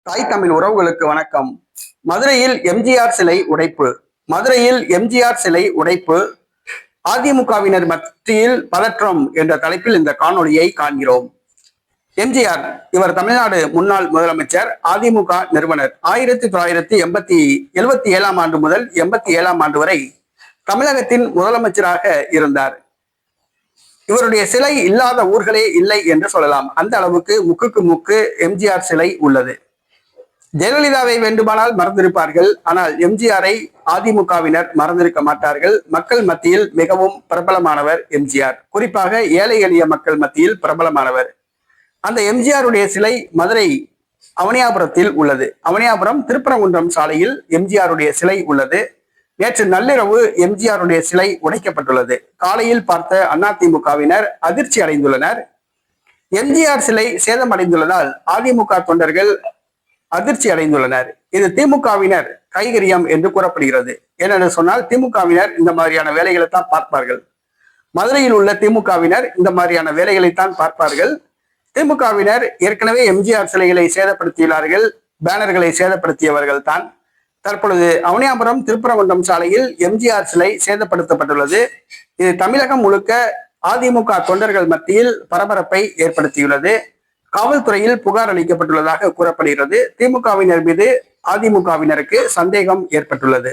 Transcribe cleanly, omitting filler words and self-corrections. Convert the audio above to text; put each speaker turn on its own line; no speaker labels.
தாய் தமிழ் உறவுகளுக்கு வணக்கம். மதுரையில் எம்ஜிஆர் சிலை உடைப்பு. மதுரையில் எம்ஜிஆர் சிலை உடைப்பு, அதிமுகவினர் மத்தியில் பதற்றம் என்ற தலைப்பில் இந்த காணொளியை காண்கிறோம். எம்ஜிஆர் இவர் தமிழ்நாடு முன்னாள் முதலமைச்சர், அதிமுக நிறுவனர். 1977 ஆண்டு முதல் 87 ஆண்டு வரை தமிழகத்தின் முதலமைச்சராக இருந்தார். இவருடைய சிலை இல்லாத ஊர்களே இல்லை என்று சொல்லலாம். அந்த அளவுக்கு முக்குக்கு முக்கு எம்ஜிஆர் சிலை உள்ளது. ஜெயலலிதாவை வேண்டுமானால் மறந்திருப்பார்கள், ஆனால் எம்ஜிஆரை அதிமுகவினர் மறந்திருக்க மாட்டார்கள். மக்கள் மத்தியில் மிகவும் பிரபலமானவர் எம்ஜிஆர். குறிப்பாக ஏழை எளிய மக்கள் மத்தியில் பிரபலமானவர். அந்த எம்ஜிஆருடைய சிலை மதுரை அவனியாபுரத்தில் உள்ளது. அவனியாபுரம் திருப்பரங்குன்றம் சாலையில் எம்ஜிஆருடைய சிலை உள்ளது. நேற்று நள்ளிரவு எம்ஜிஆருடைய சிலை உடைக்கப்பட்டுள்ளது. காலையில் பார்த்த அதிமுகவினர் அதிர்ச்சி அடைந்துள்ளனர். எம்ஜிஆர் சிலை சேதமடைந்துள்ளதால் அதிமுக தொண்டர்கள் அதிர்ச்சி அடைந்துள்ளனர். இது திமுகவினர் கைகரியம் என்று கூறப்படுகிறது. ஏனென்று சொன்னால் திமுகவினர் இந்த மாதிரியான வேலைகளை தான் பார்ப்பார்கள். மதுரையில் உள்ள திமுகவினர் இந்த மாதிரியான வேலைகளைத்தான் பார்ப்பார்கள். திமுகவினர் ஏற்கனவே எம்ஜிஆர் சிலைகளை சேதப்படுத்தியுள்ளார்கள். பேனர்களை சேதப்படுத்தியவர்கள் தான். தற்பொழுது அவனியாபுரம் திருப்பரங்குன்றம் சாலையில் எம்ஜிஆர் சிலை சேதப்படுத்தப்பட்டுள்ளது. இது தமிழகம் முழுக்க அதிமுக தொண்டர்கள் மத்தியில் பரபரப்பை ஏற்படுத்தியுள்ளது. காவல்துறையில் புகார் அளிக்கப்பட்டுள்ளதாக கூறப்படுகிறது. திமுகவினர் மீது அதிமுகவினருக்கு சந்தேகம் ஏற்பட்டுள்ளது.